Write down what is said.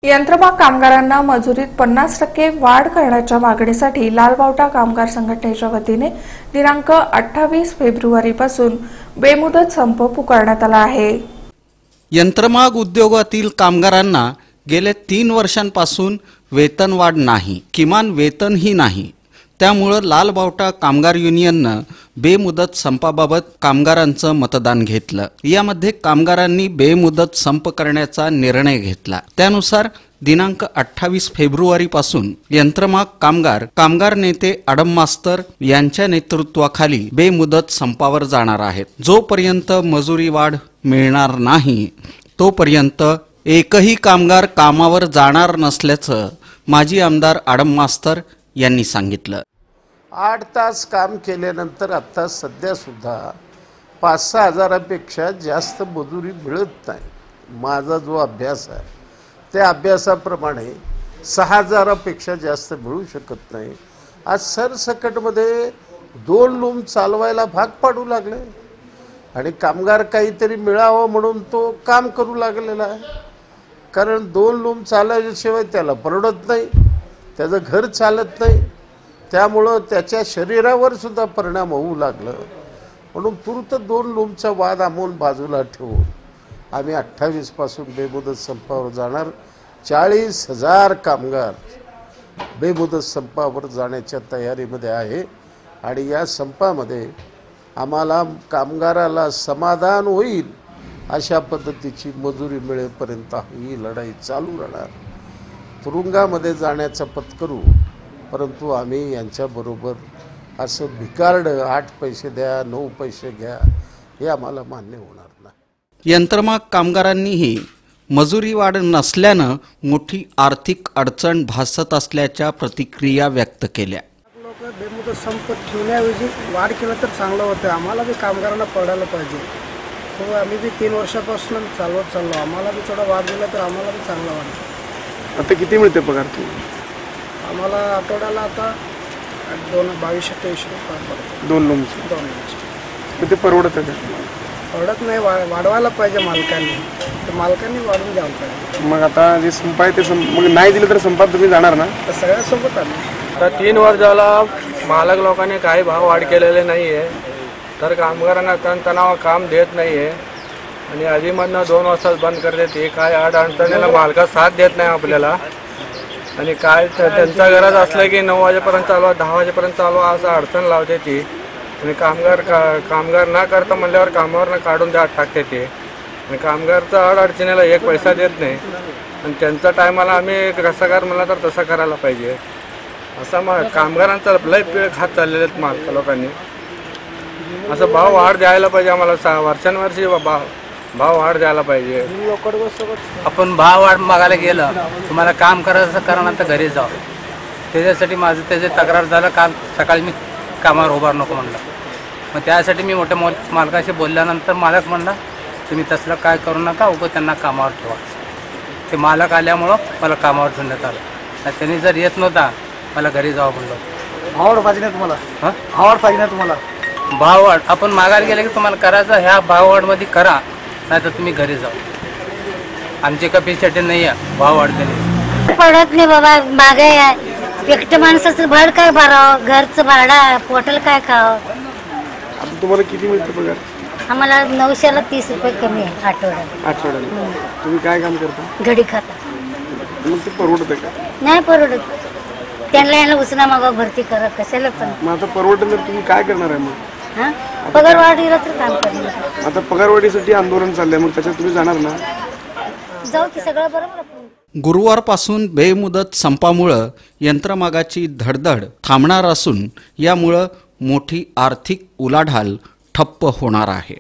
यंत्रमाग कामगारांना मजुरीत 50% वाढ करण्याच्या मागणीसाठी लालबावटा कामगार संघटनेच्या वतीने दिनांक 28 फेब्रुवारीपासून बेमुदत संप पुकारण्यात आला आहे। यंत्रमाग उद्योगातील कामगारांना गेल्या 3 वर्षांपासून वेतनवाढ नाही, किमान वेतनही नाही। त्यामुळे लालबावटा कामगार युनियनने बेमुदत संपाबाबत कामगारांचं मतदान घेतलं। यामध्ये कामगारांनी बेमुदत संप करण्याचा निर्णय घेतला। त्यानुसार दिनांक 28 फेब्रुवारीपासून यंत्रमाग कामगार नेते आडम मास्तर यांच्या नेतृत्वाखाली बेमुदत संपावर जाणार आहेत। जोपर्यंत मजुरी वाढ मिळणार नाही तोपर्यंत एकही कामगार कामावर जाणार नसल्याचं माजी आमदार आडम मास्तर यांनी सांगितलं। 8 तास काम केल्यानंतर आता सध्या सुद्धा 5-6 हजारापेक्षा जास्त मजुरी मिळत नाही। माझा जो अभ्यास आहे त्या अभ्यासाप्रमाणे 6 हजारापेक्षा जास्त मिळू शकत नाही। आज सरसकटमध्ये 2 लूम चालवायला भाग पाडू लागले आणि कामगार काहीतरी मिळावं म्हणून तो काम करू लागलेला आहे। कारण 2 लूम चालवल्याशिवाय त्याला परवडत नाही, त्याचं घर चालत नाही, त्यामुळं त्याच्या शरीरावर सुद्धा परिणाम होऊ लागलं। म्हणून तुर्त 2 लूमचा वाद आमोल बाजूला ठेवून आम्ही 28 पासून बेमुदत संपावर जाणार। 40,000 कामगार बेमुदत संपावर जाण्याच्या तयारीमध्ये आहे आणि या संपामध्ये आम्हाला कामगाराला समाधान होईल अशा पद्धतीची मजुरी मिळेपर्यंत ही लढाई चालू राहणार। तुरुंगामध्ये जाण्याचा पत्करू, परंतु आम्ही यांच्याबरोबर असं भिकारड 8 पैसे द्या 9 पैसे घ्या हे आम्हाला मान्य होणार नाही। यंत्रमाग कामगारांनीही मजुरी वाढ नसल्यानं मोठी आर्थिक अडचण भासत असल्याच्या प्रतिक्रिया व्यक्त केल्या। लोक बेमुदत संप ठेवण्याऐवजी वाढ केलं तर चांगलं होतं। आम्हाला बी कामगारांना पडायला पाहिजे। तो आम्ही बी 3 वर्षापासून चालवत चाललो। आम्हाला बी थोडा वाढ दिला तर आम्हाला बी चांगला वाटतं। आता किती मिळते पगार आम्हाला आठवड्याला आता 22-23 रुपये पडतो। 2 लूमचे 2 लूमचे ते परवडत आहे? परवडत नाही, वाढवायला पाहिजे मालकांनी, तर मालकांनी वाढवून द्यायला पाहिजे। मग आता जे संप आहे ते मग नाही दिलं तर संपात तुम्ही जाणार ना? तर सगळ्यासोबत आम्ही आता 3 वर्षाला मालक लोकांनी काही भाव वाढ केलेले नाही आहे, तर कामगारांना तणाव काम देत नाही आहे आणि आधीमधनं 2 वाजताच बंद करते। ते काय अडचणीला मालका साथ देत नाही आपल्याला आणि काय त्यांचा गरज असलं की 9 वाजेपर्यंत चालवा 10 वाजेपर्यंत चालवा असं अडचण लावते ती आणि कामगार न करता म्हणल्यावर कामावर काढून टाकते ते आणि कामगारचा अडचणीला 1 पैसा देत नाही आणि त्यांचा टायमाला आम्ही कसा कर म्हणला तर तसा करायला पाहिजे असं मग कामगारांचा लय पिळ खात चाललेले आहेत मालक लोकांनी। असं भाव वाढ द्यायला पाहिजे आम्हाला, वर्षानुवर्षी भाव वाढ द्यायला पाहिजे। आपण भाव वाढ मागायला गेलं तुम्हाला काम करायचं करानंतर घरी जावं, त्याच्यासाठी माझं त्याचे तक्रार झालं। काम सकाळी मी कामावर उभार नको म्हणलं, मग त्यासाठी मी मोठ्या मालकाशी बोलल्यानंतर मालक म्हणला तुम्ही तसलं काय करू नका, उगं त्यांना कामावर ठेवा। ते मालक आल्यामुळं मला कामावर ठेवण्यात आलं। त्यांनी जर येत नव्हता मला घरी जावं म्हणलं। भाव पाहिजे ना तुम्हाला? भाव पाहिजे ना तुम्हाला? भाव वाढ आपण मागायला गेले की तुम्हाला करायचं ह्या भाव वाढमध्ये करा, नाही तर तुम्ही घरी जाऊ। आमची कपॅसिटी नाही आहे भाव वाढ देणे। पडत नाही बाबा, महागाई आहे। एकटं माणसाचं भाड काय भरावं, घरचं भाडं पोटल काय खावं। आता तुम्हाला किती मिळते पगार? आम्हाला 900ला 30 रुपये कमी आहे आठवड्याला। तुम्ही काय काम करता? घडी खाता। मग ते परवडतं का? नाही परवडत, त्यांना याला उसना मागा भरती करा कशाला पण। मग आता परवडतं तर तुम्ही काय करणार आहे मग? पगार वाढीला तर काम करणार। आता पगारवाढीसाठी आंदोलन चाललंय, मग त्याच्यात तुम्ही जाणार ना? जाऊ की सगळं बरोबर। गुरुवारपासून बेमुदत संपामुळे यंत्रमागाची धडधड थांबणार असून यामुळे मोठी आर्थिक उलाढाल ठप्प होणार आहे।